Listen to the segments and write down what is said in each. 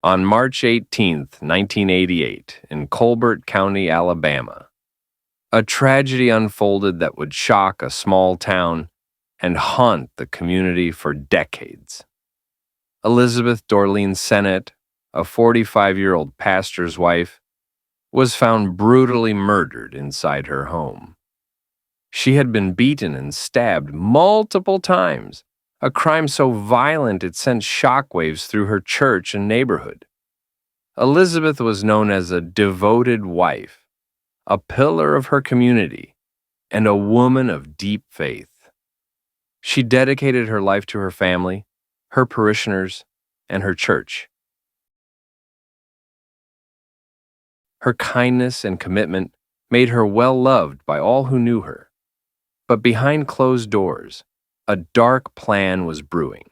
On March 18, 1988, in Colbert County, Alabama, a tragedy unfolded that would shock a small town and haunt the community for decades. Elizabeth Sennett, a 45-year-old pastor's wife, was found brutally murdered inside her home. She had been beaten and stabbed multiple times, a crime so violent it sent shockwaves through her church and neighborhood. Elizabeth was known as a devoted wife, a pillar of her community, and a woman of deep faith. She dedicated her life to her family, her parishioners, and her church. Her kindness and commitment made her well loved by all who knew her. But behind closed doors, a dark plan was brewing.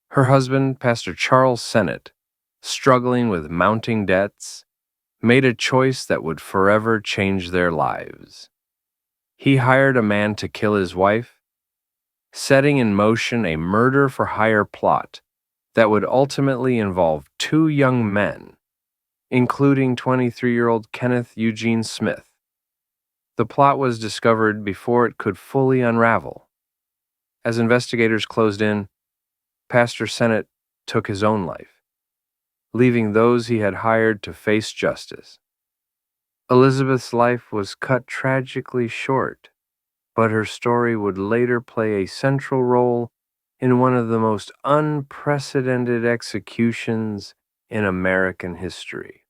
Her husband, Pastor Charles Sennett, struggling with mounting debts, made a choice that would forever change their lives. He hired a man to kill his wife, setting in motion a murder-for-hire plot that would ultimately involve two young men, including 23-year-old Kenneth Eugene Smith. The plot was discovered before it could fully unravel. As investigators closed in, Pastor Sennett took his own life, leaving those he had hired to face justice. Elizabeth's life was cut tragically short, but her story would later play a central role in one of the most unprecedented executions in American history.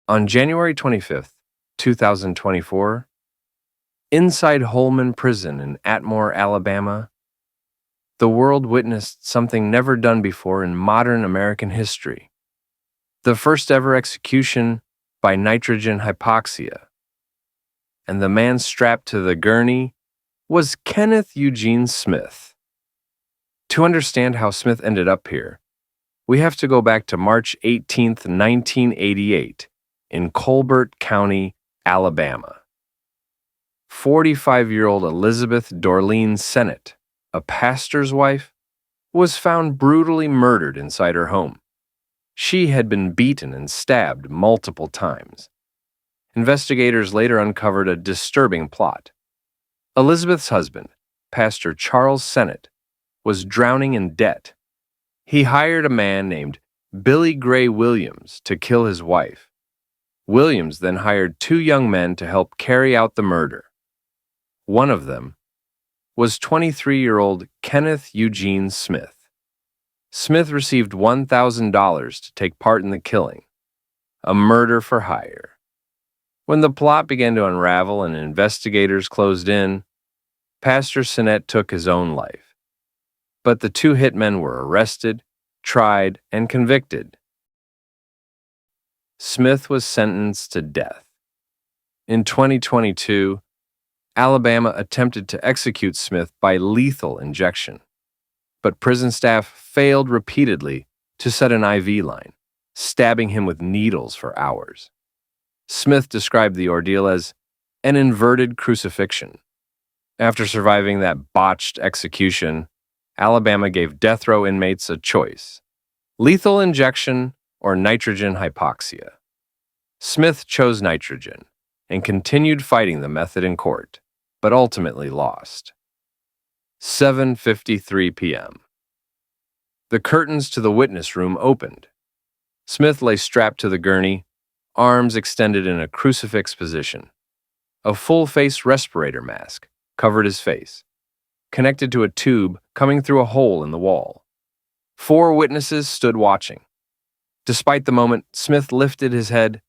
On January 25, 2024, inside Holman Prison in Atmore, Alabama, the world witnessed something never done before in modern American history. The first ever execution by nitrogen hypoxia. And the man strapped to the gurney was Kenneth Eugene Smith. To understand how Smith ended up here, we have to go back to March 18, 1988, in Colbert County, Alabama. 45-year-old Elizabeth Sennett, a pastor's wife, was found brutally murdered inside her home. She had been beaten and stabbed multiple times. Investigators later uncovered a disturbing plot. Elizabeth's husband, Pastor Charles Sennett, was drowning in debt. He hired a man named Billy Gray Williams to kill his wife. Williams then hired two young men to help carry out the murder. One of them was 23-year-old Kenneth Eugene Smith. Smith received $1,000 to take part in the killing, a murder for hire. When the plot began to unravel and investigators closed in, Pastor Sennett took his own life. But the two hitmen were arrested, tried, and convicted. Smith was sentenced to death. In 2022, Alabama attempted to execute Smith by lethal injection, but prison staff failed repeatedly to set an IV line, stabbing him with needles for hours. Smith described the ordeal as an inverted crucifixion. After surviving that botched execution, Alabama gave death row inmates a choice: lethal injection or nitrogen hypoxia. Smith chose nitrogen and continued fighting the method in court, but ultimately lost. 7:53 p.m. The curtains to the witness room opened. Smith lay strapped to the gurney, arms extended in a crucifix position. A full-face respirator mask covered his face, connected to a tube coming through a hole in the wall. 4 witnesses stood watching. Despite the moment, Smith lifted his head,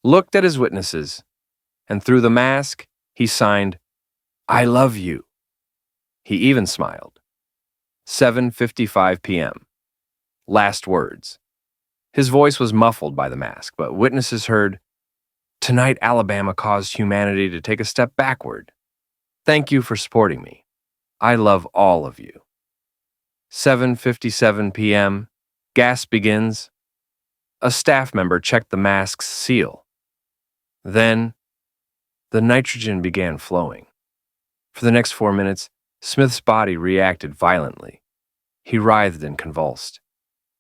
looked at his witnesses, and through the mask, he signed, "I love you." He even smiled. 7:55 p.m. Last words. His voice was muffled by the mask, but witnesses heard, "Tonight, Alabama caused humanity to take a step backward. Thank you for supporting me. I love all of you." 7:57 p.m. Gas begins. A staff member checked the mask's seal. Then, the nitrogen began flowing. For the next 4 minutes, Smith's body reacted violently. He writhed and convulsed.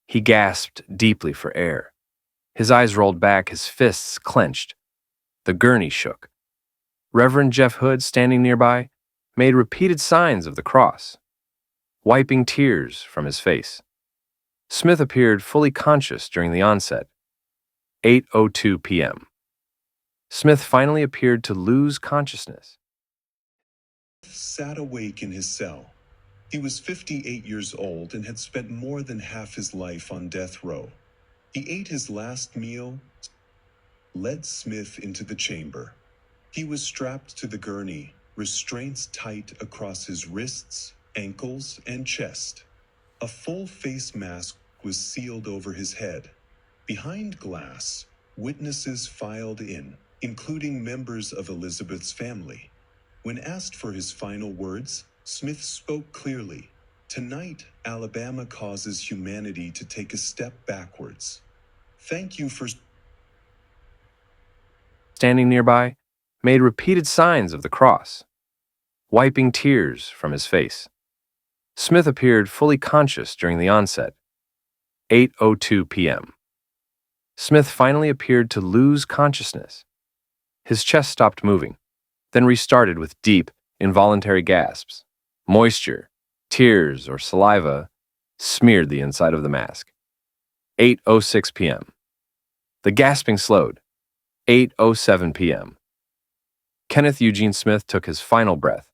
He gasped deeply for air. His eyes rolled back, his fists clenched. The gurney shook. Reverend Jeff Hood, standing nearby, made repeated signs of the cross, wiping tears from his face. Smith appeared fully conscious during the onset. 8:02 p.m. Smith finally appeared to lose consciousness. Sat awake in his cell. He was 58 years old and had spent more than half his life on death row. He ate his last meal, led Smith into the chamber. He was strapped to the gurney, restraints tight across his wrists, ankles, and chest. A full face mask was sealed over his head. Behind glass, witnesses filed in, including members of Elizabeth's family. When asked for his final words, Smith spoke clearly. Tonight, Alabama causes humanity to take a step backwards. Thank you for... Standing nearby, made repeated signs of the cross, wiping tears from his face. Smith appeared fully conscious during the onset. 8:02 p.m. Smith finally appeared to lose consciousness. His chest stopped moving, then restarted with deep, involuntary gasps. Moisture, tears, or saliva smeared the inside of the mask. 8:06 p.m. The gasping slowed. 8:07 p.m. Kenneth Eugene Smith took his final breath.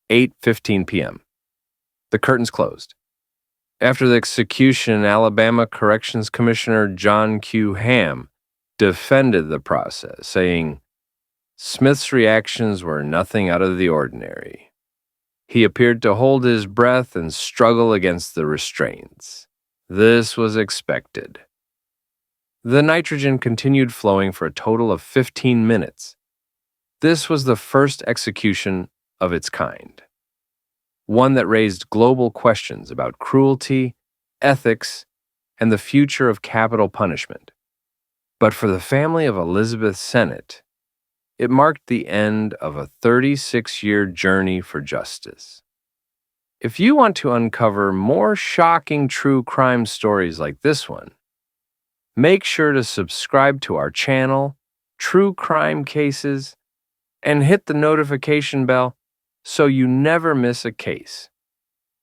8:15 p.m. The curtains closed. After the execution, Alabama Corrections Commissioner John Q. Hamm defended the process, saying, "Smith's reactions were nothing out of the ordinary. He appeared to hold his breath and struggle against the restraints. This was expected." The nitrogen continued flowing for a total of 15 minutes. This was the first execution of its kind, one that raised global questions about cruelty, ethics, and the future of capital punishment. But for the family of Elizabeth Sennett, it marked the end of a 36-year journey for justice. If you want to uncover more shocking true crime stories like this one, make sure to subscribe to our channel, True Crime Cases, and hit the notification bell so you never miss a case.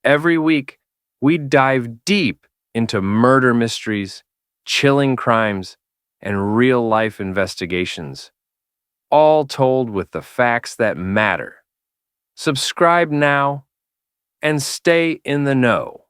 Every week, we dive deep into murder mysteries, chilling crimes, and real-life investigations, all told with the facts that matter. Subscribe now and stay in the know.